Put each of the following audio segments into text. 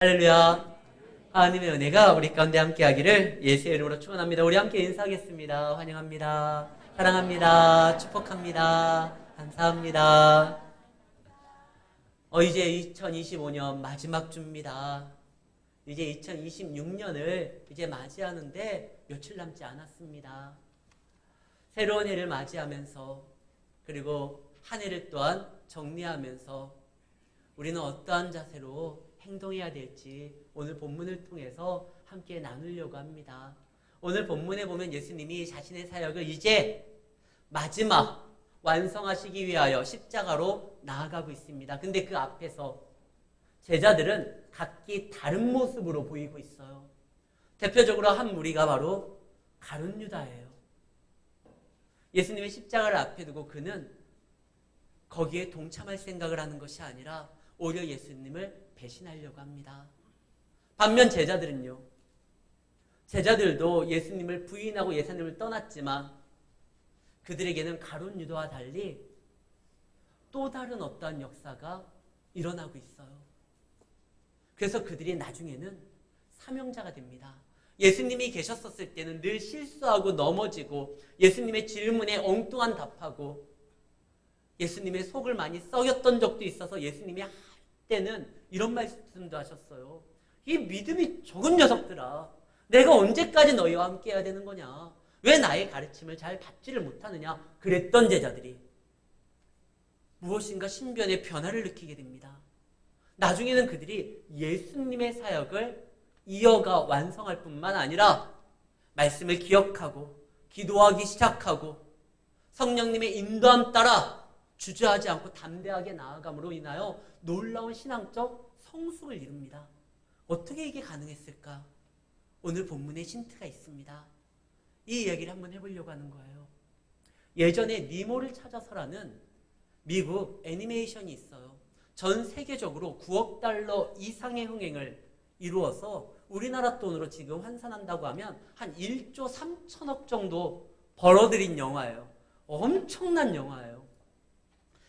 할렐루야. 하나님의 은혜가 우리 가운데 함께하기를 예수의 이름으로 축원합니다. 우리 함께 인사하겠습니다. 환영합니다. 사랑합니다. 축복합니다. 감사합니다. 이제 2025년 마지막 주입니다. 이제 2026년을 이제 맞이하는데 며칠 남지 않았습니다. 새로운 해를 맞이하면서 그리고 한 해를 또한 정리하면서 우리는 어떠한 자세로 행동해야 될지 오늘 본문을 통해서 함께 나누려고 합니다. 오늘 본문에 보면 예수님이 자신의 사역을 이제 마지막 완성하시기 위하여 십자가로 나아가고 있습니다. 근데 그 앞에서 제자들은 각기 다른 모습으로 보이고 있어요. 대표적으로 한 무리가 바로 가룟 유다예요. 예수님의 십자가를 앞에 두고 그는 거기에 동참할 생각을 하는 것이 아니라 오히려 예수님을 배신하려고 합니다. 반면 제자들은요. 제자들도 예수님을 부인하고 예수님을 떠났지만 그들에게는 가룟 유다와 달리 또 다른 어떠한 역사가 일어나고 있어요. 그래서 그들이 나중에는 사명자가 됩니다. 예수님이 계셨었을 때는 늘 실수하고 넘어지고 예수님의 질문에 엉뚱한 답하고 예수님의 속을 많이 썩였던 적도 있어서 예수님이 할 때는 이런 말씀도 하셨어요. 이 믿음이 적은 녀석들아, 내가 언제까지 너희와 함께 해야 되는 거냐? 왜 나의 가르침을 잘 받지를 못하느냐? 그랬던 제자들이 무엇인가 신변의 변화를 느끼게 됩니다. 나중에는 그들이 예수님의 사역을 이어가 완성할 뿐만 아니라 말씀을 기억하고 기도하기 시작하고 성령님의 인도함 따라 주저하지 않고 담대하게 나아감으로 인하여 놀라운 신앙적 성숙을 이룹니다. 어떻게 이게 가능했을까? 오늘 본문에 힌트가 있습니다. 이 이야기를 한번 해보려고 하는 거예요. 예전에 니모를 찾아서라는 미국 애니메이션이 있어요. 전 세계적으로 9억 달러 이상의 흥행을 이루어서 우리나라 돈으로 지금 환산한다고 하면 한 1조 3천억 정도 벌어들인 영화예요. 엄청난 영화예요.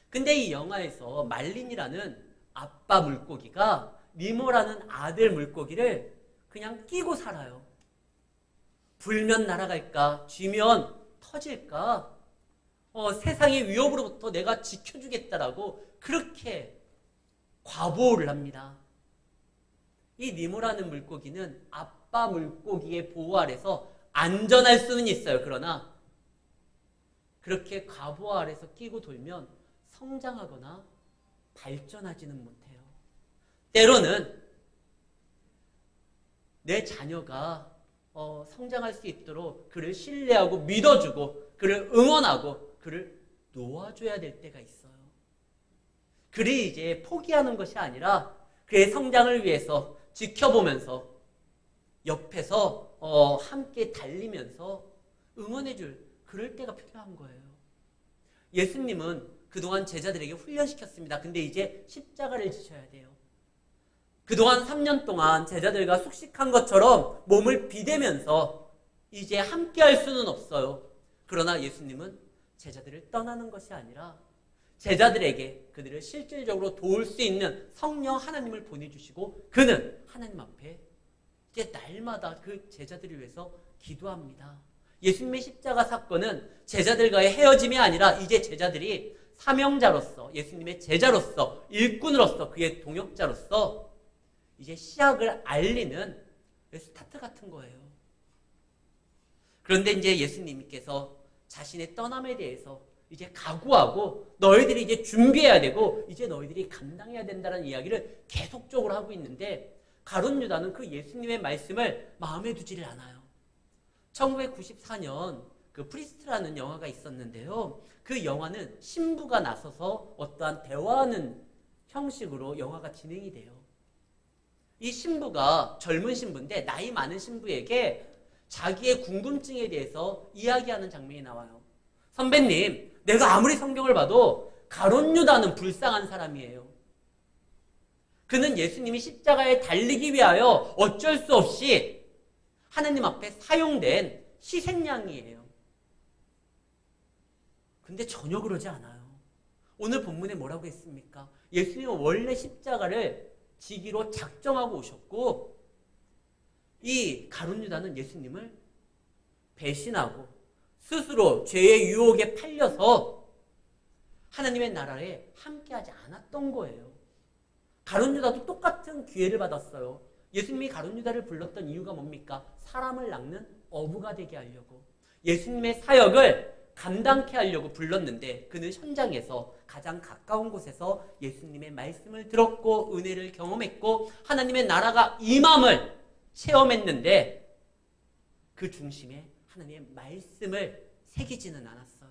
근데 이 영화에서 말린이라는 아빠 물고기가 니모라는 아들 물고기를 그냥 끼고 살아요. 불면 날아갈까? 쥐면 터질까? 세상의 위협으로부터 내가 지켜주겠다라고 그렇게 과보호를 합니다. 이 니모라는 물고기는 아빠 물고기의 보호 아래서 안전할 수는 있어요. 그러나 그렇게 과보호 아래서 끼고 돌면 성장하거나 발전하지는 못해요. 때로는 내 자녀가 성장할 수 있도록 그를 신뢰하고 믿어주고 그를 응원하고 그를 놓아줘야 될 때가 있어요. 그를 이제 포기하는 것이 아니라 그의 성장을 위해서 지켜보면서 옆에서 함께 달리면서 응원해줄 그럴 때가 필요한 거예요. 예수님은 그동안 제자들에게 훈련시켰습니다. 근데 이제 십자가를 지셔야 돼요. 그동안 3년 동안 제자들과 숙식한 것처럼 몸을 비대면서 이제 함께 할 수는 없어요. 그러나 예수님은 제자들을 떠나는 것이 아니라 제자들에게 그들을 실질적으로 도울 수 있는 성령 하나님을 보내주시고 그는 하나님 앞에 이제 날마다 그 제자들을 위해서 기도합니다. 예수님의 십자가 사건은 제자들과의 헤어짐이 아니라 이제 제자들이 사명자로서 예수님의 제자로서 일꾼으로서 그의 동역자로서 이제 시작을 알리는 스타트 같은 거예요. 그런데 이제 예수님께서 자신의 떠남에 대해서 이제 각오하고 너희들이 이제 준비해야 되고 이제 너희들이 감당해야 된다는 이야기를 계속적으로 하고 있는데 가룟 유다는 그 예수님의 말씀을 마음에 두지를 않아요. 1994년 그 프리스트라는 영화가 있었는데요. 그 영화는 신부가 나서서 어떠한 대화하는 형식으로 영화가 진행이 돼요. 이 신부가 젊은 신부인데 나이 많은 신부에게 자기의 궁금증에 대해서 이야기하는 장면이 나와요. 선배님, 내가 아무리 성경을 봐도 가룟 유다는 불쌍한 사람이에요. 그는 예수님이 십자가에 달리기 위하여 어쩔 수 없이 하나님 앞에 사용된 희생양이에요. 근데 전혀 그러지 않아요. 오늘 본문에 뭐라고 했습니까? 예수님은 원래 십자가를 지기로 작정하고 오셨고, 이 가룟 유다는 예수님을 배신하고 스스로 죄의 유혹에 팔려서 하나님의 나라에 함께하지 않았던 거예요. 가룟 유다도 똑같은 기회를 받았어요. 예수님이 가룟 유다를 불렀던 이유가 뭡니까? 사람을 낚는 어부가 되게 하려고, 예수님의 사역을 감당케 하려고 불렀는데, 그는 현장에서 가장 가까운 곳에서 예수님의 말씀을 들었고 은혜를 경험했고 하나님의 나라가 임함을 체험했는데, 그 중심에 하나님의 말씀을 새기지는 않았어요.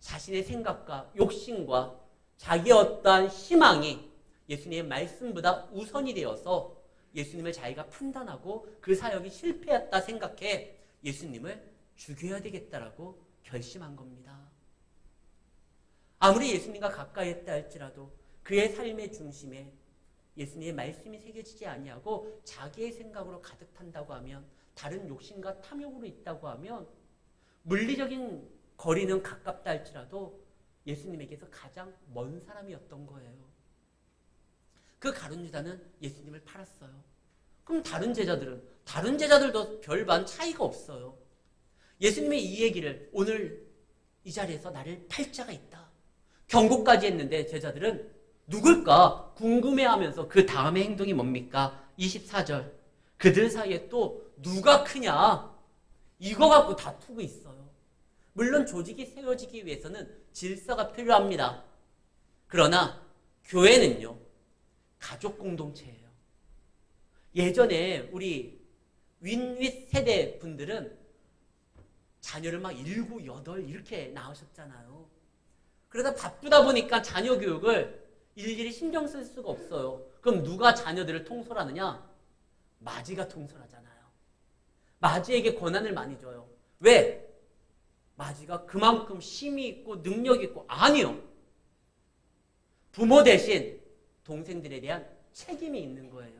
자신의 생각과 욕심과 자기의 어떠한 희망이 예수님의 말씀보다 우선이 되어서 예수님을 자기가 판단하고 그 사역이 실패했다 생각해 예수님을 죽여야 되겠다라고 결심한 겁니다. 아무리 예수님과 가까이 했다 할지라도 그의 삶의 중심에 예수님의 말씀이 새겨지지 아니하고 자기의 생각으로 가득 탄다고 하면, 다른 욕심과 탐욕으로 있다고 하면, 물리적인 거리는 가깝다 할지라도 예수님에게서 가장 먼 사람이었던 거예요. 그 가룟 유다는 예수님을 팔았어요. 그럼 다른 제자들도 별반 차이가 없어요. 예수님의 이 얘기를, 오늘 이 자리에서 나를 팔 자가 있다, 경고까지 했는데 제자들은 누굴까 궁금해하면서 그 다음의 행동이 뭡니까? 24절. 그들 사이에 또 누가 크냐, 이거 갖고 다투고 있어요. 물론 조직이 세워지기 위해서는 질서가 필요합니다. 그러나 교회는요, 가족 공동체예요. 예전에 우리 윈윗 세대 분들은 자녀를 막 7, 8 이렇게 낳으셨잖아요. 그러다 바쁘다 보니까 자녀 교육을 일일이 신경 쓸 수가 없어요. 그럼 누가 자녀들을 통솔하느냐? 마지가 통솔하잖아요. 마지에게 권한을 많이 줘요. 왜? 마지가 그만큼 힘이 있고 능력이 있고. 아니요. 부모 대신 동생들에 대한 책임이 있는 거예요.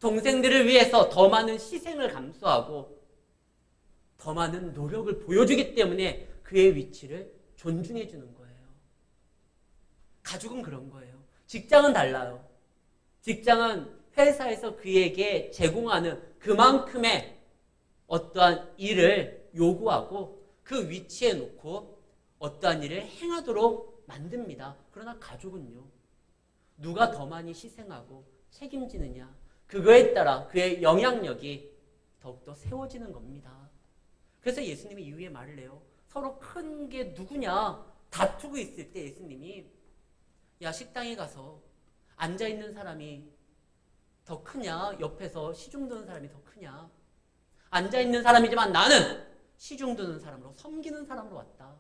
동생들을 위해서 더 많은 희생을 감수하고 더 많은 노력을 보여주기 때문에 그의 위치를 존중해 주는 거예요. 가족은 그런 거예요. 직장은 달라요. 직장은 회사에서 그에게 제공하는 그만큼의 어떠한 일을 요구하고 그 위치에 놓고 어떠한 일을 행하도록 만듭니다. 그러나 가족은요, 누가 더 많이 희생하고 책임지느냐, 그거에 따라 그의 영향력이 더욱더 세워지는 겁니다. 그래서 예수님이 이후에 말을 해요. 서로 큰 게 누구냐 다투고 있을 때 예수님이, 야, 식당에 가서 앉아있는 사람이 더 크냐, 옆에서 시중 드는 사람이 더 크냐, 앉아있는 사람이지만 나는 시중 드는 사람으로, 섬기는 사람으로 왔다.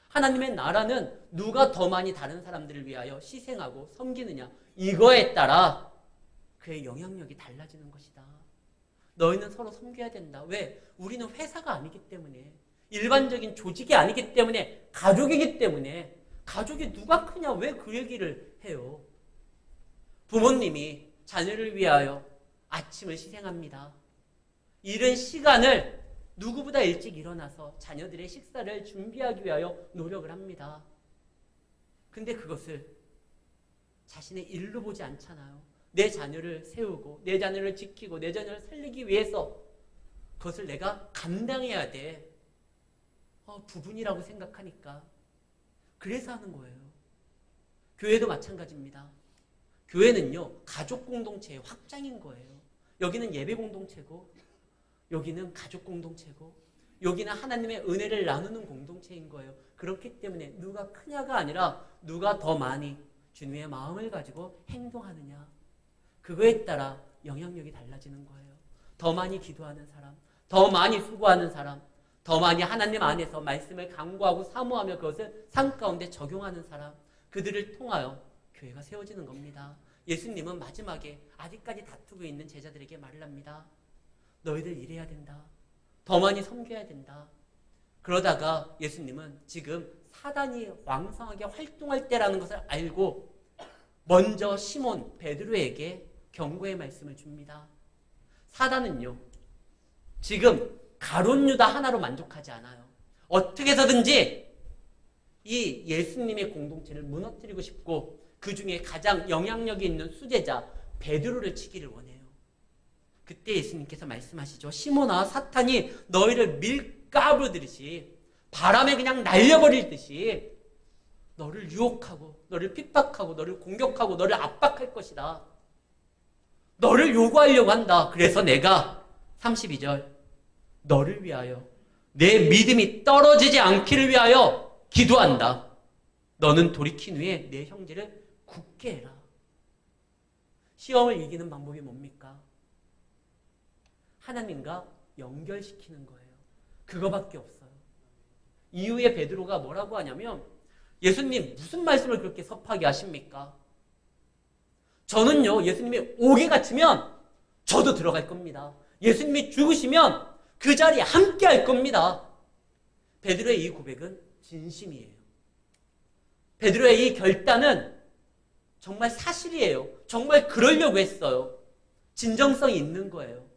하나님의 나라는 누가 더 많이 다른 사람들을 위하여 희생하고 섬기느냐, 이거에 따라 그의 영향력이 달라지는 것이다. 너희는 서로 섬겨야 된다. 왜? 우리는 회사가 아니기 때문에, 일반적인 조직이 아니기 때문에, 가족이기 때문에. 가족이 누가 크냐, 왜 그 얘기를 해요? 부모님이 자녀를 위하여 아침을 희생합니다. 이른 시간을 누구보다 일찍 일어나서 자녀들의 식사를 준비하기 위하여 노력을 합니다. 근데 그것을 자신의 일로 보지 않잖아요. 내 자녀를 세우고 내 자녀를 지키고 내 자녀를 살리기 위해서 그것을 내가 감당해야 돼. 부분이라고 생각하니까 그래서 하는 거예요. 교회도 마찬가지입니다. 교회는요, 가족 공동체의 확장인 거예요. 여기는 예배 공동체고, 여기는 가족 공동체고, 여기는 하나님의 은혜를 나누는 공동체인 거예요. 그렇기 때문에 누가 크냐가 아니라 누가 더 많이 주님의 마음을 가지고 행동하느냐, 그거에 따라 영향력이 달라지는 거예요. 더 많이 기도하는 사람, 더 많이 수고하는 사람, 더 많이 하나님 안에서 말씀을 강구하고 사모하며 그것을 삶 가운데 적용하는 사람, 그들을 통하여 교회가 세워지는 겁니다. 예수님은 마지막에 아직까지 다투고 있는 제자들에게 말을 합니다. 너희들 일해야 된다. 더 많이 섬겨야 된다. 그러다가 예수님은 지금 사단이 왕성하게 활동할 때라는 것을 알고 먼저 시몬 베드로에게 경고의 말씀을 줍니다. 사단은요, 지금 가룟 유다 하나로 만족하지 않아요. 어떻게 해서든지 이 예수님의 공동체를 무너뜨리고 싶고 그 중에 가장 영향력이 있는 수제자 베드로를 치기를 원해요. 그때 예수님께서 말씀하시죠. 시몬아, 사탄이 너희를 밀가부르듯이 바람에 그냥 날려버릴 듯이 너를 유혹하고 너를 핍박하고 너를 공격하고 너를 압박할 것이다. 너를 요구하려고 한다. 그래서 내가 32절 너를 위하여 내 믿음이 떨어지지 않기를 위하여 기도한다. 너는 돌이킨 후에 내 형제를 굳게 해라. 시험을 이기는 방법이 뭡니까? 하나님과 연결시키는 거예요. 그거밖에 없어요. 이후에 베드로가 뭐라고 하냐면 예수님 무슨 말씀을 그렇게 섭하게 하십니까? 저는요 예수님이 옥에 갇히면 저도 들어갈 겁니다. 예수님이 죽으시면 그 자리에 함께 할 겁니다. 베드로의 이 고백은 진심이에요. 베드로의 이 결단은 정말 사실이에요. 정말 그러려고 했어요. 진정성이 있는 거예요.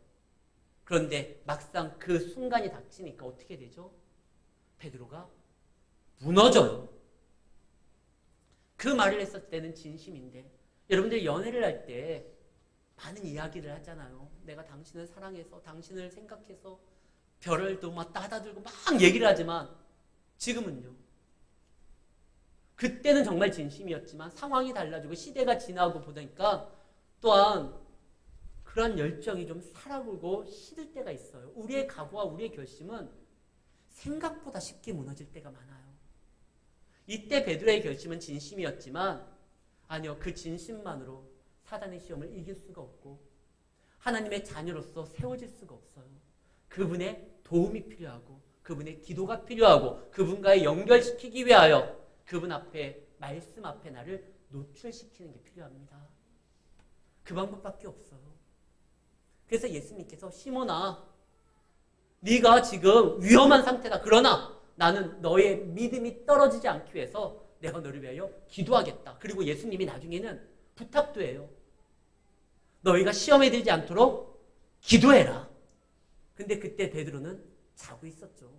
그런데 막상 그 순간이 닥치니까 어떻게 되죠? 베드로가 무너져요. 그 말을 했을 때는 진심인데 여러분들 연애를 할 때 많은 이야기를 하잖아요. 내가 당신을 사랑해서 당신을 생각해서 별을도 막 따다들고 막 얘기를 하지만 지금은요. 그때는 정말 진심이었지만 상황이 달라지고 시대가 지나고 보니까 또한 그런 열정이 좀 사라지고 시들 때가 있어요. 우리의 각오와 우리의 결심은 생각보다 쉽게 무너질 때가 많아요. 이때 베드로의 결심은 진심이었지만 아니요, 그 진심만으로 사단의 시험을 이길 수가 없고 하나님의 자녀로서 세워질 수가 없어요. 그분의 도움이 필요하고 그분의 기도가 필요하고 그분과의 연결시키기 위하여 그분 앞에 말씀 앞에 나를 노출시키는 게 필요합니다. 그 방법밖에 없어요. 그래서 예수님께서 시몬아 네가 지금 위험한 상태다. 그러나 나는 너의 믿음이 떨어지지 않기 위해서 내가 너를 위하여 기도하겠다. 그리고 예수님이 나중에는 부탁도 해요. 너희가 시험에 들지 않도록 기도해라. 근데 그때 베드로는 자고 있었죠.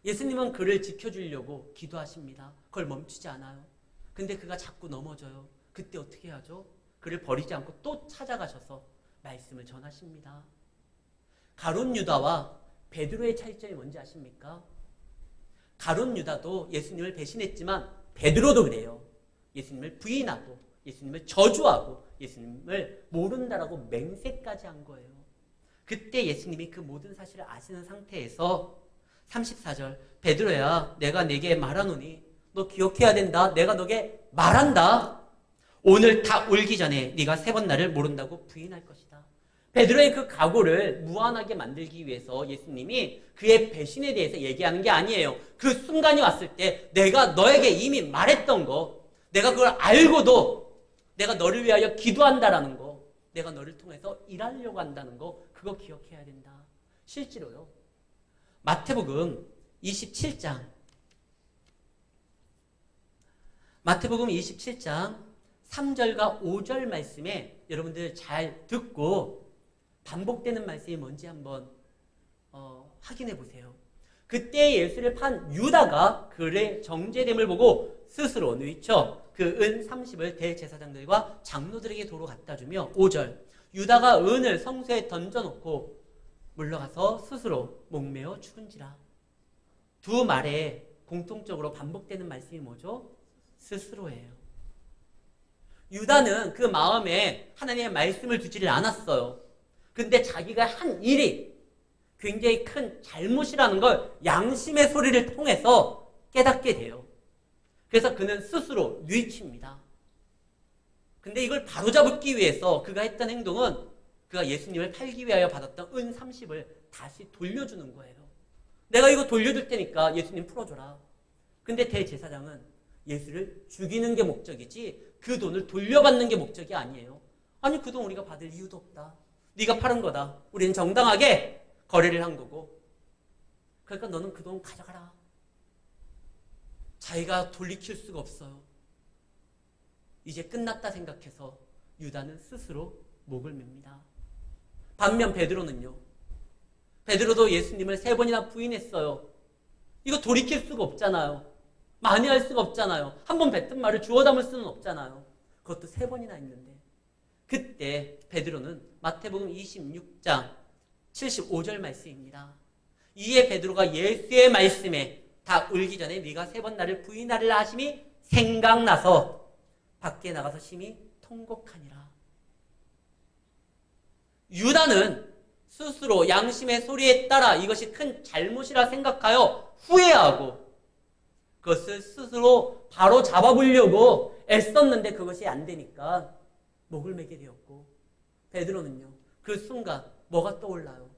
예수님은 그를 지켜주려고 기도하십니다. 그걸 멈추지 않아요. 근데 그가 자꾸 넘어져요. 그때 어떻게 하죠? 그를 버리지 않고 또 찾아가셔서 말씀을 전하십니다. 가룟 유다와 베드로의 차이점이 뭔지 아십니까? 가룟 유다도 예수님을 배신했지만 베드로도 그래요. 예수님을 부인하고 예수님을 저주하고 예수님을 모른다라고 맹세까지 한 거예요. 그때 예수님이 그 모든 사실을 아시는 상태에서 34절 베드로야 내가 네게 말하노니 너 기억해야 된다. 내가 너게 말한다. 오늘 다 울기 전에 네가 3번 나를 모른다고 부인할 것이다. 베드로의 그 각오를 무한하게 만들기 위해서 예수님이 그의 배신에 대해서 얘기하는 게 아니에요. 그 순간이 왔을 때 내가 너에게 이미 말했던 거, 내가 그걸 알고도 내가 너를 위하여 기도한다라는 거, 내가 너를 통해서 일하려고 한다는 거, 그거 기억해야 된다. 실제로요. 마태복음 27장 3절과 5절 말씀에 여러분들 잘 듣고 반복되는 말씀이 뭔지 한번 확인해 보세요. 그때 예수를 판 유다가 그의 정죄됨을 보고 스스로 누이쳐 그 은 30을 대제사장들과 장로들에게 도로 갖다 주며 5절 유다가 은을 성소에 던져놓고 물러가서 스스로 목매어 죽은지라. 두 말에 공통적으로 반복되는 말씀이 뭐죠? 스스로예요. 유다는 그 마음에 하나님의 말씀을 두지를 않았어요. 근데 자기가 한 일이 굉장히 큰 잘못이라는 걸 양심의 소리를 통해서 깨닫게 돼요. 그래서 그는 스스로 뉘칩니다. 근데 이걸 바로잡기 위해서 그가 했던 행동은 그가 예수님을 팔기 위하여 받았던 은 30을 다시 돌려주는 거예요. 내가 이거 돌려줄 테니까 예수님 풀어줘라. 근데 대제사장은 예수를 죽이는 게 목적이지 그 돈을 돌려받는 게 목적이 아니에요. 아니 그 돈 우리가 받을 이유도 없다. 네가 팔은 거다. 우리는 정당하게 거래를 한 거고. 그러니까 너는 그 돈 가져가라. 자기가 돌이킬 수가 없어요. 이제 끝났다 생각해서 유다는 스스로 목을 맵니다. 반면 베드로는요. 베드로도 예수님을 3번이나 부인했어요. 이거 돌이킬 수가 없잖아요. 많이 할 수가 없잖아요. 한 번 뱉은 말을 주워 담을 수는 없잖아요. 그것도 3번이나 했는데 그때 베드로는 마태복음 26장 75절 말씀입니다. 이에 베드로가 예수의 말씀에 다 울기 전에 네가 3번 나를 부인하리라 하심이 생각나서 밖에 나가서 심히 통곡하니라. 유다는 스스로 양심의 소리에 따라 이것이 큰 잘못이라 생각하여 후회하고 그것을 스스로 바로 잡아보려고 애썼는데 그것이 안 되니까 목을 매게 되었고, 베드로는요 그 순간 뭐가 떠올라요?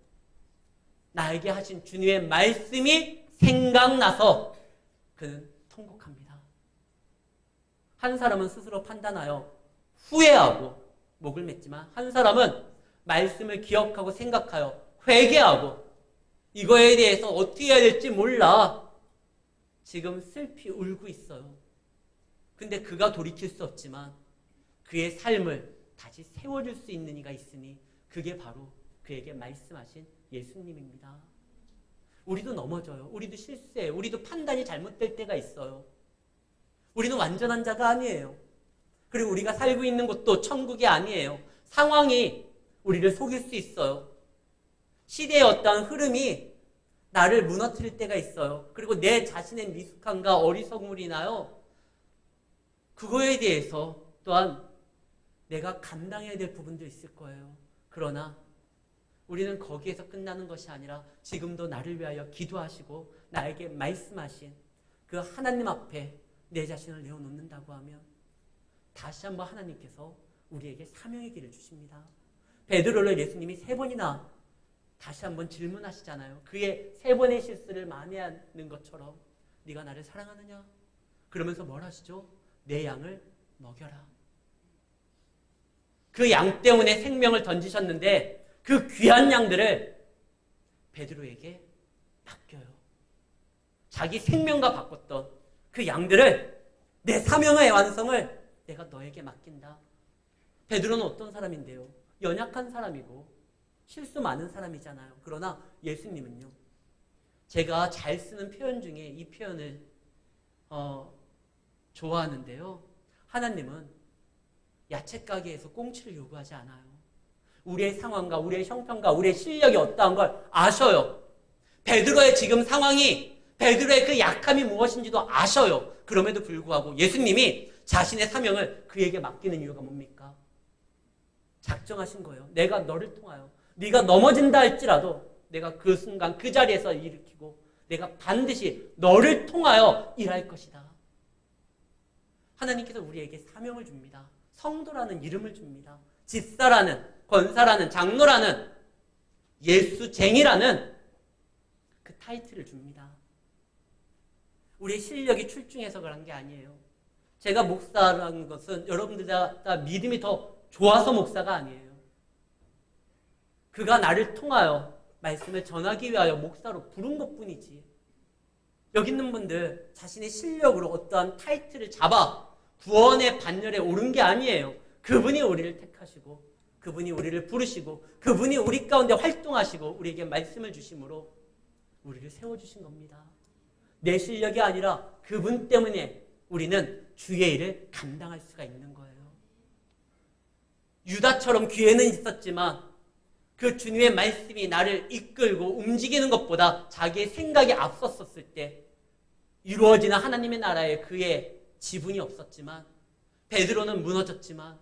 나에게 하신 주님의 말씀이 생각나서 그는 통곡합니다. 한 사람은 스스로 판단하여 후회하고 목을 맸지만 한 사람은 말씀을 기억하고 생각하여 회개하고 이거에 대해서 어떻게 해야 될지 몰라 지금 슬피 울고 있어요. 근데 그가 돌이킬 수 없지만 그의 삶을 다시 세워줄 수 있는 이가 있으니 그게 바로 그에게 말씀하신 예수님입니다. 우리도 넘어져요. 우리도 실수해요. 우리도 판단이 잘못될 때가 있어요. 우리는 완전한 자가 아니에요. 그리고 우리가 살고 있는 곳도 천국이 아니에요. 상황이 우리를 속일 수 있어요. 시대의 어떠한 흐름이 나를 무너뜨릴 때가 있어요. 그리고 내 자신의 미숙함과 어리석음을 인하여 그거에 대해서 또한 내가 감당해야 될 부분도 있을 거예요. 그러나 우리는 거기에서 끝나는 것이 아니라 지금도 나를 위하여 기도하시고 나에게 말씀하신 그 하나님 앞에 내 자신을 내어놓는다고 하면 다시 한번 하나님께서 우리에게 사명의 길을 주십니다. 베드로를 예수님이 3번이나 다시 한번 질문하시잖아요. 그의 3번의 실수를 만회하는 것처럼 네가 나를 사랑하느냐? 그러면서 뭘 하시죠? 내 양을 먹여라. 그 양 때문에 생명을 던지셨는데 그 귀한 양들을 베드로에게 맡겨요. 자기 생명과 바꿨던 그 양들을 내 사명의 완성을 내가 너에게 맡긴다. 베드로는 어떤 사람인데요? 연약한 사람이고 실수 많은 사람이잖아요. 그러나 예수님은요. 제가 잘 쓰는 표현 중에 이 표현을 좋아하는데요. 하나님은 야채 가게에서 꽁치를 요구하지 않아요. 우리의 상황과 우리의 형편과 우리의 실력이 어떠한 걸 아셔요. 베드로의 지금 상황이 베드로의 그 약함이 무엇인지도 아셔요. 그럼에도 불구하고 예수님이 자신의 사명을 그에게 맡기는 이유가 뭡니까? 작정하신 거예요. 내가 너를 통하여 네가 넘어진다 할지라도 내가 그 순간 그 자리에서 일으키고 내가 반드시 너를 통하여 일할 것이다. 하나님께서 우리에게 사명을 줍니다. 성도라는 이름을 줍니다. 집사라는, 권사라는, 장로라는, 예수쟁이라는 그 타이틀을 줍니다. 우리의 실력이 출중해서 그런 게 아니에요. 제가 목사라는 것은 여러분들 다 믿음이 더 좋아서 목사가 아니에요. 그가 나를 통하여 말씀을 전하기 위하여 목사로 부른 것뿐이지. 여기 있는 분들 자신의 실력으로 어떠한 타이틀을 잡아 구원의 반열에 오른 게 아니에요. 그분이 우리를 택하시고 그분이 우리를 부르시고 그분이 우리 가운데 활동하시고 우리에게 말씀을 주심으로 우리를 세워주신 겁니다. 내 실력이 아니라 그분 때문에 우리는 주의 일을 감당할 수가 있는 거예요. 유다처럼 기회는 있었지만 그 주님의 말씀이 나를 이끌고 움직이는 것보다 자기의 생각이 앞섰었을 때 이루어지는 하나님의 나라에 그의 지분이 없었지만 베드로는 무너졌지만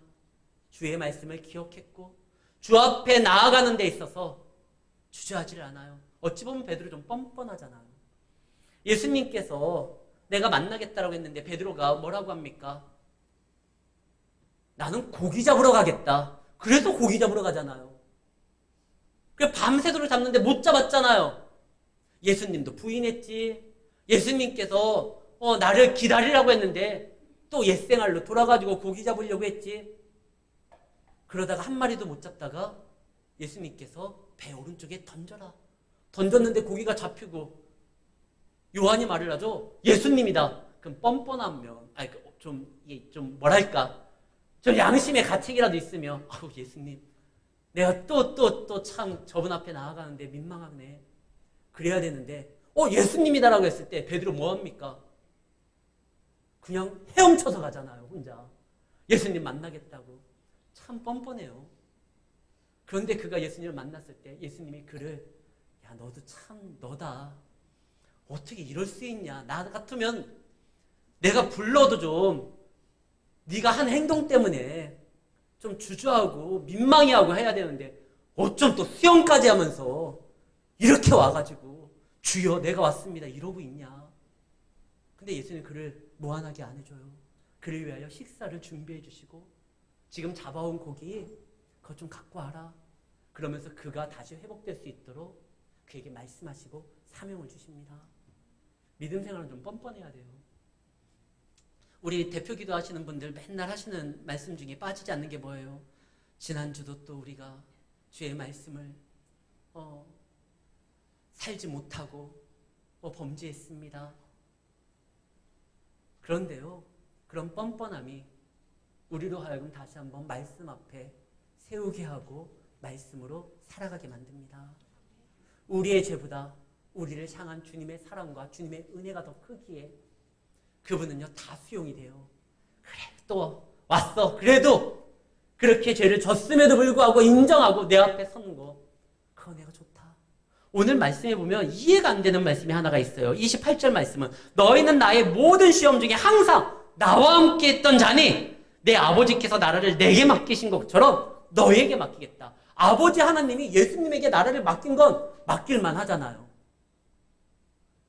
주의 말씀을 기억했고 주 앞에 나아가는 데 있어서 주저하지를 않아요. 어찌 보면 베드로 좀 뻔뻔하잖아요. 예수님께서 내가 만나겠다라고 했는데 베드로가 뭐라고 합니까? 나는 고기 잡으러 가겠다. 그래서 고기 잡으러 가잖아요. 그래 밤새도록 잡는데 못 잡았잖아요. 예수님도 부인했지. 예수님께서 나를 기다리라고 했는데 또 옛생활로 돌아가지고 고기 잡으려고 했지. 그러다가 한 마리도 못 잡다가 예수님께서 배 오른쪽에 던져라. 던졌는데 고기가 잡히고 요한이 말을 하죠. 예수님이다. 그럼 뻔뻔하면 좀 뭐랄까 저 양심의 가책이라도 있으면 아우 예수님 내가 또 참 저분 앞에 나아가는데 민망하네. 그래야 되는데 예수님이다라고 했을 때 베드로 뭐합니까? 그냥 헤엄쳐서 가잖아요, 혼자. 예수님 만나겠다고. 참 뻔뻔해요. 그런데 그가 예수님을 만났을 때 예수님이 그를, 야, 너도 참 너다. 어떻게 이럴 수 있냐. 나 같으면 내가 불러도 좀 네가 한 행동 때문에 좀 주저하고 민망해하고 해야 되는데 어쩜 또 수영까지 하면서 이렇게 와가지고 주여 내가 왔습니다 이러고 있냐. 근데 예수님 그를 무한하게 안 해줘요. 그를 위하여 식사를 준비해 주시고 지금 잡아온 고기 그거 좀 갖고 와라. 그러면서 그가 다시 회복될 수 있도록 그에게 말씀하시고 사명을 주십니다. 믿음 생활은 좀 뻔뻔해야 돼요. 우리 대표 기도하시는 분들 맨날 하시는 말씀 중에 빠지지 않는 게 뭐예요? 지난주도 또 우리가 주의 말씀을 살지 못하고 범죄했습니다. 그런데요, 그런 뻔뻔함이 우리로 하여금 다시 한번 말씀 앞에 세우게 하고 말씀으로 살아가게 만듭니다. 우리의 죄보다 우리를 향한 주님의 사랑과 주님의 은혜가 더 크기에 그분은요 다 수용이 돼요. 그래 또 왔어. 그래도 그렇게 죄를 졌음에도 불구하고 인정하고 내 앞에 서는 거 그거 내가 좋다. 오늘 말씀에 보면 이해가 안 되는 말씀이 하나가 있어요. 28절 말씀은 너희는 나의 모든 시험 중에 항상 나와 함께 했던 자니 내 아버지께서 나라를 내게 맡기신 것처럼 너에게 맡기겠다. 아버지 하나님이 예수님에게 나라를 맡긴 건 맡길만 하잖아요.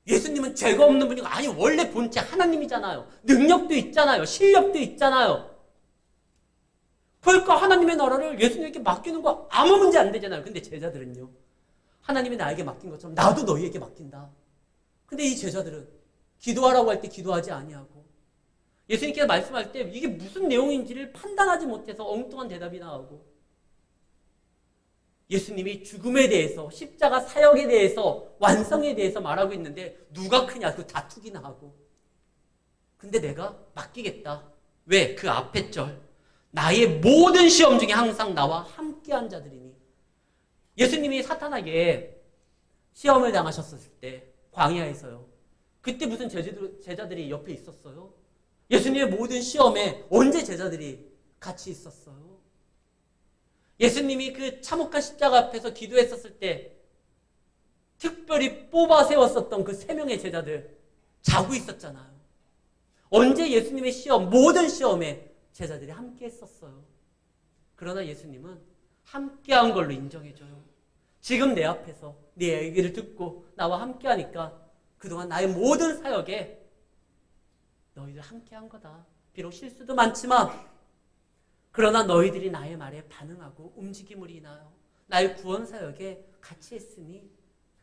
예수님은 죄가 없는 분이고 아니 원래 본체 하나님이잖아요. 능력도 있잖아요. 실력도 있잖아요. 그러니까 하나님의 나라를 예수님에게 맡기는 거 아무 문제 안 되잖아요. 근데 제자들은요. 하나님이 나에게 맡긴 것처럼 나도 너희에게 맡긴다. 근데 이 제자들은 기도하라고 할 때 기도하지 아니하고 예수님께서 말씀할 때 이게 무슨 내용인지를 판단하지 못해서 엉뚱한 대답이 나오고 예수님이 죽음에 대해서 십자가 사역에 대해서 완성에 대해서 말하고 있는데 누가 크냐 그 다투기나 하고 근데 내가 맡기겠다. 왜? 그 앞에 절 나의 모든 시험 중에 항상 나와 함께한 자들이니 예수님이 사탄에게 시험을 당하셨을 때 광야에서요. 그때 무슨 제자들이 옆에 있었어요? 예수님의 모든 시험에 언제 제자들이 같이 있었어요? 예수님이 그 참혹한 십자가 앞에서 기도했었을 때 특별히 뽑아 세웠었던 그 3명의 제자들 자고 있었잖아요. 언제 예수님의 시험, 모든 시험에 제자들이 함께 했었어요. 그러나 예수님은 함께한 걸로 인정해줘요. 지금 내 앞에서 내 얘기를 듣고 나와 함께하니까 그동안 나의 모든 사역에 너희들 함께한 거다. 비록 실수도 많지만 그러나 너희들이 나의 말에 반응하고 움직임을 인하여 나의 구원 사역에 같이 했으니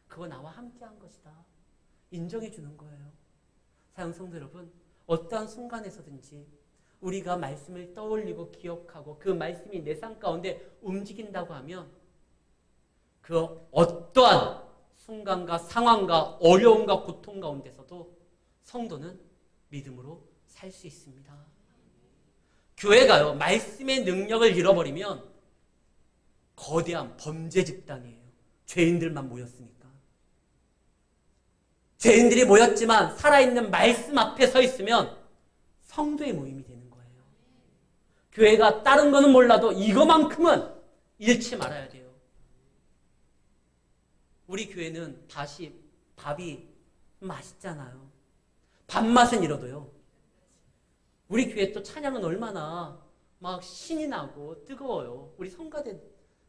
그거 나와 함께한 것이다. 인정해 주는 거예요. 사랑 성도 여러분, 어떠한 순간에서든지 우리가 말씀을 떠올리고 기억하고 그 말씀이 내 삶 가운데 움직인다고 하면 그 어떠한 순간과 상황과 어려움과 고통 가운데서도 성도는 믿음으로 살 수 있습니다. 교회가요, 말씀의 능력을 잃어버리면 거대한 범죄 집단이에요. 죄인들만 모였으니까. 죄인들이 모였지만 살아있는 말씀 앞에 서 있으면 성도의 모임이 되는 거예요. 교회가 다른 거는 몰라도 이거만큼은 잃지 말아야 돼요. 우리 교회는 다시 밥이 맛있잖아요. 밥맛은 잃어도요. 우리 교회 또 찬양은 얼마나 막 신이 나고 뜨거워요. 우리 성가대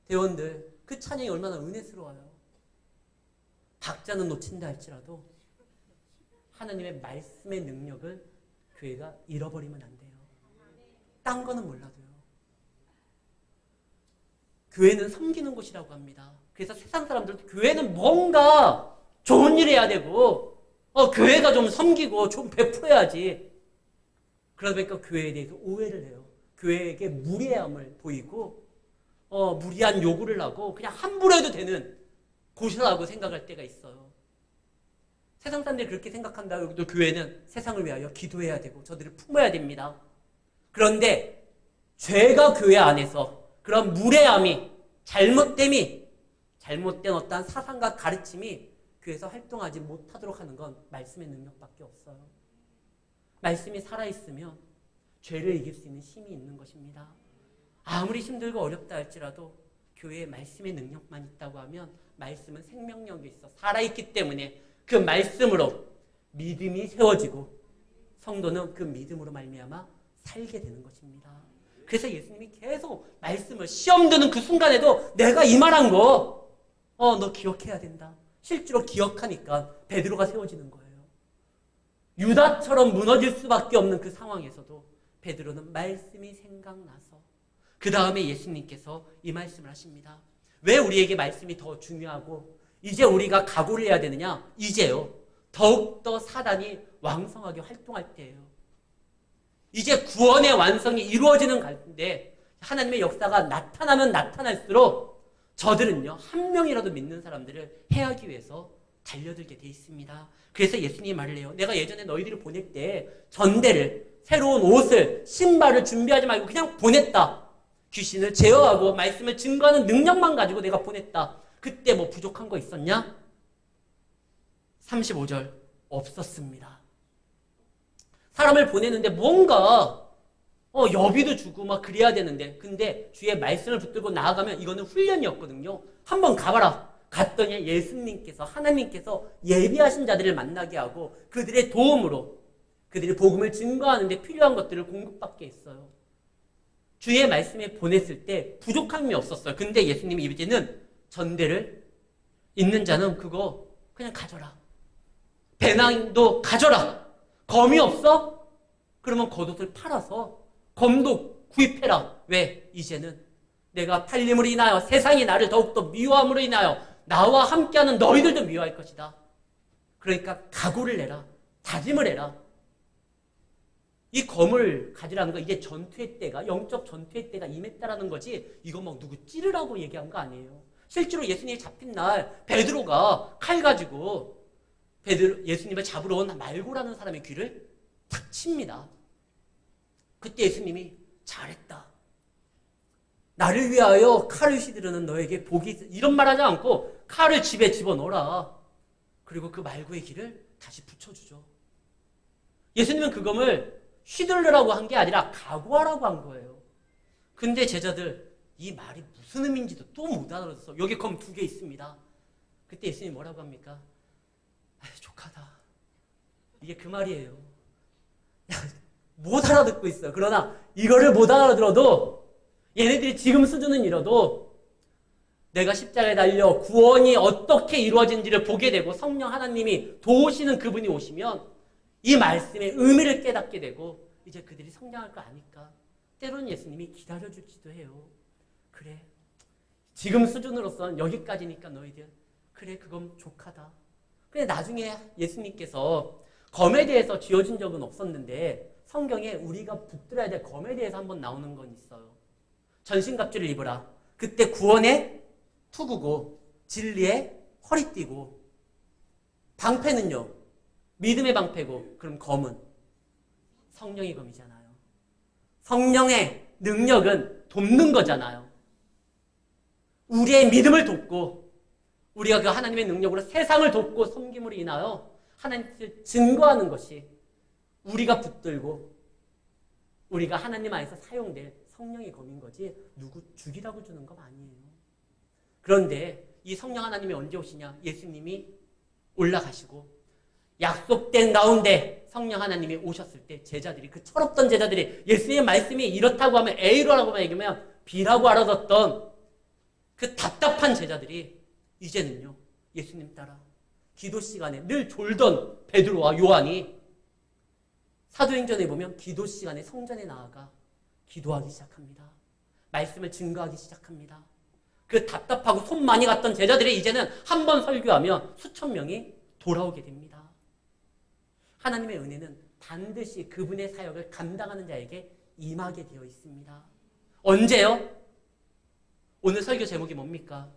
대원들 그 찬양이 얼마나 은혜스러워요. 박자는 놓친다 할지라도 하나님의 말씀의 능력을 교회가 잃어버리면 안 돼요. 딴 거는 몰라도요. 교회는 섬기는 곳이라고 합니다. 그래서 세상 사람들도 교회는 뭔가 좋은 일 해야 되고 교회가 좀 섬기고 좀 베풀어야지. 그러다 보니까 교회에 대해서 오해를 해요. 교회에게 무례함을 보이고 무리한 요구를 하고 그냥 함부로 해도 되는 곳이라고 생각할 때가 있어요. 세상 사람들이 그렇게 생각한다고 해도 교회는 세상을 위하여 기도해야 되고 저들을 품어야 됩니다. 그런데 죄가 교회 안에서 그런 무례함이 잘못된 어떠한 사상과 가르침이 교회에서 활동하지 못하도록 하는 건 말씀의 능력밖에 없어요. 말씀이 살아있으면 죄를 이길 수 있는 힘이 있는 것입니다. 아무리 힘들고 어렵다 할지라도 교회에 말씀의 능력만 있다고 하면 말씀은 생명력이 있어 살아있기 때문에 그 말씀으로 믿음이 세워지고 성도는 그 믿음으로 말미암아 살게 되는 것입니다. 그래서 예수님이 계속 말씀을 시험 드는 그 순간에도 내가 이 말한 거 너 기억해야 된다. 실제로 기억하니까 베드로가 세워지는 거예요. 유다처럼 무너질 수밖에 없는 그 상황에서도 베드로는 말씀이 생각나서 그 다음에 예수님께서 이 말씀을 하십니다. 왜 우리에게 말씀이 더 중요하고 이제 우리가 각오를 해야 되느냐? 이제요. 더욱더 사단이 왕성하게 활동할 때예요. 이제 구원의 완성이 이루어지는 가운데 하나님의 역사가 나타나면 나타날수록 저들은요. 한 명이라도 믿는 사람들을 해하기 위해서 달려들게 돼 있습니다. 그래서 예수님이 말을 해요. 내가 예전에 너희들을 보낼 때 전대를, 새로운 옷을, 신발을 준비하지 말고 그냥 보냈다. 귀신을 제어하고 말씀을 증거하는 능력만 가지고 내가 보냈다. 그때 뭐 부족한 거 있었냐? 35절 없었습니다. 사람을 보내는데 뭔가 여비도 주고 막 그래야 되는데 근데 주의 말씀을 붙들고 나아가면 이거는 훈련이었거든요. 한번 가봐라. 갔더니 예수님께서 하나님께서 예비하신 자들을 만나게 하고 그들의 도움으로 그들이 복음을 증거하는 데 필요한 것들을 공급받게 했어요. 주의 말씀에 보냈을 때 부족함이 없었어요. 근데 예수님이 이제는 전대를 있는 자는 그거 그냥 가져라. 배낭도 가져라. 검이 없어? 그러면 겉옷을 팔아서 검도 구입해라. 왜? 이제는 내가 팔림으로 인하여 세상이 나를 더욱더 미워함으로 인하여 나와 함께하는 너희들도 미워할 것이다. 그러니까 각오를 내라. 다짐을 해라. 이 검을 가지라는 거 이제 전투의 때가 영적 전투의 때가 임했다라는 거지 이거 막 누구 찌르라고 얘기한 거 아니에요. 실제로 예수님이 잡힌 날 베드로가 칼 가지고 예수님을 잡으러 온 말고라는 사람의 귀를 탁 칩니다. 그때 예수님이 잘했다. 나를 위하여 칼을 휘두르는 너에게 복이 있어. 이런 말 하지 않고 칼을 집에 집어넣어라. 그리고 그 말고의 귀를 다시 붙여주죠. 예수님은 그 검을 휘둘르라고 한 게 아니라 각오하라고 한 거예요. 근데 제자들 이 말이 무슨 의미인지도 또 못 알아들었어. 여기 검 2개 있습니다. 그때 예수님이 뭐라고 합니까? 족하다. 이게 그 말이에요. 못 알아듣고 있어요. 그러나 이거를 못 알아들어도 얘네들이 지금 수준은 이뤄도 내가 십자가에 달려 구원이 어떻게 이루어진지를 보게 되고 성령 하나님이 도우시는 그분이 오시면 이 말씀의 의미를 깨닫게 되고 이제 그들이 성장할 거 아니까 때로는 예수님이 기다려줄지도 해요. 그래 지금 수준으로서는 여기까지니까 너희들 그래 그건 족하다. 근데 나중에 예수님께서 검에 대해서 쥐어준 적은 없었는데 성경에 우리가 붙들어야 될 검에 대해서 한번 나오는 건 있어요. 전신갑주를 입으라. 그때 구원의 투구고 진리의 허리띠고 방패는요. 믿음의 방패고 그럼 검은 성령의 검이잖아요. 성령의 능력은 돕는 거잖아요. 우리의 믿음을 돕고 우리가 그 하나님의 능력으로 세상을 돕고 섬김으로 인하여 하나님을 증거하는 것이 우리가 붙들고 우리가 하나님 안에서 사용될 성령의 검인 거지 누구 죽이라고 주는 거 아니에요. 그런데 이 성령 하나님이 언제 오시냐? 예수님이 올라가시고 약속된 가운데 성령 하나님이 오셨을 때 제자들이 그 철없던 제자들이 예수님의 말씀이 이렇다고 하면 A라고만 얘기하면 B라고 알아듣던 그 답답한 제자들이 이제는요 예수님 따라 기도 시간에 늘 졸던 베드로와 요한이 사도행전에 보면 기도 시간에 성전에 나아가 기도하기 시작합니다. 말씀을 증거하기 시작합니다. 그 답답하고 손 많이 갔던 제자들이 이제는 한 번 설교하면 수천 명이 돌아오게 됩니다. 하나님의 은혜는 반드시 그분의 사역을 감당하는 자에게 임하게 되어 있습니다. 언제요? 오늘 설교 제목이 뭡니까?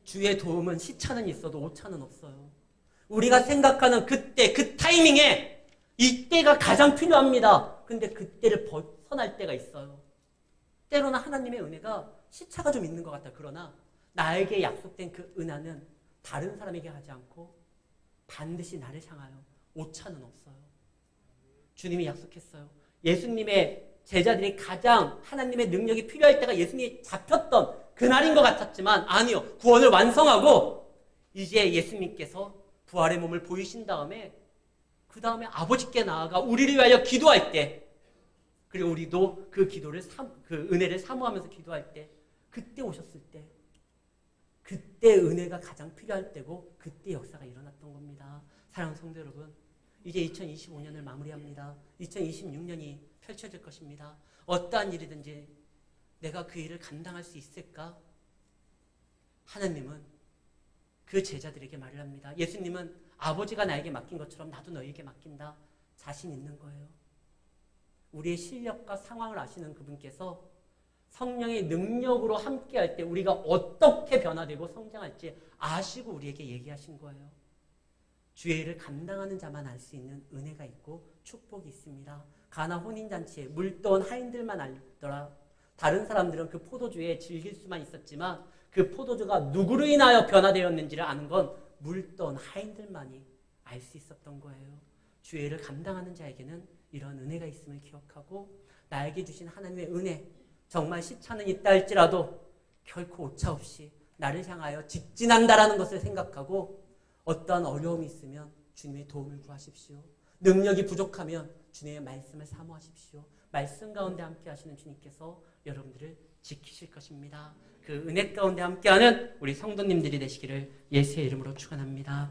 주의 도움은 시차는 있어도 오차는 없어요. 우리가 생각하는 그때, 그 타이밍에 이때가 가장 필요합니다. 근데 그때를 벗어날 때가 있어요. 때로는 하나님의 은혜가 시차가 좀 있는 것 같아. 그러나 나에게 약속된 그 은혜는 다른 사람에게 하지 않고 반드시 나를 향하여 오차는 없어요. 주님이 약속했어요. 예수님의 제자들이 가장 하나님의 능력이 필요할 때가 예수님이 잡혔던 그날인 것 같았지만 아니요. 구원을 완성하고 이제 예수님께서 부활의 몸을 보이신 다음에 그 다음에 아버지께 나아가 우리를 위하여 기도할 때 그리고 우리도 그 기도를 그 은혜를 사모하면서 기도할 때 그때 오셨을 때 그때 은혜가 가장 필요할 때고 그때 역사가 일어났던 겁니다. 사랑하는 성도 여러분, 이제 2025년을 마무리합니다. 2026년이 펼쳐질 것입니다. 어떠한 일이든지 내가 그 일을 감당할 수 있을까? 하나님은 그 제자들에게 말을 합니다. 예수님은 아버지가 나에게 맡긴 것처럼 나도 너에게 맡긴다. 자신 있는 거예요. 우리의 실력과 상황을 아시는 그분께서 성령의 능력으로 함께할 때 우리가 어떻게 변화되고 성장할지 아시고 우리에게 얘기하신 거예요. 주의 일을 감당하는 자만 알 수 있는 은혜가 있고 축복이 있습니다. 가나 혼인잔치에 물 떠온 하인들만 알더라. 다른 사람들은 그 포도주에 즐길 수만 있었지만 그 포도주가 누구로 인하여 변화되었는지를 아는 건 물 떠온 하인들만이 알 수 있었던 거예요. 주의 일을 감당하는 자에게는 이런 은혜가 있음을 기억하고 나에게 주신 하나님의 은혜 정말 시차는 있다 할지라도 결코 오차 없이 나를 향하여 직진한다라는 것을 생각하고 어떠한 어려움이 있으면 주님의 도움을 구하십시오. 능력이 부족하면 주님의 말씀을 사모하십시오. 말씀 가운데 함께 하시는 주님께서 여러분들을 지키실 것입니다. 그 은혜 가운데 함께하는 우리 성도님들이 되시기를 예수의 이름으로 축원합니다.